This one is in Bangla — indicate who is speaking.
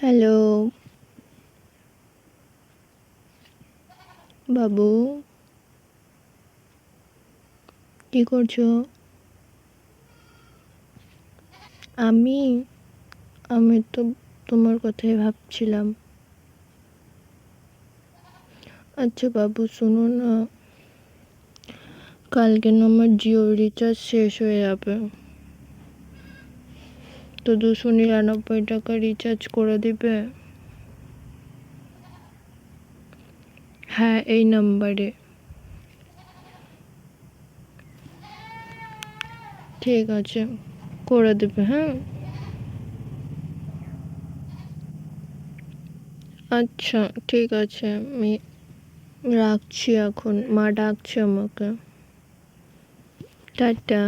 Speaker 1: হ্যালো বাবু, কি করছো? আমি আমি তো তোমার কথাই ভাবছিলাম। আচ্ছা বাবু, শোনো না, কালকে না আমার জিও রিচার্জ শেষ হয়ে যাবে, তো 299 টাকা রিচার্জ করে দিবে? হ্যাঁ, এই নাম্বারে। ঠিক আছে, করে দেবে। হ্যাঁ, আচ্ছা ঠিক আছে, আমি রাখছি, এখন মা ডাকছে আমাকে। টাটা।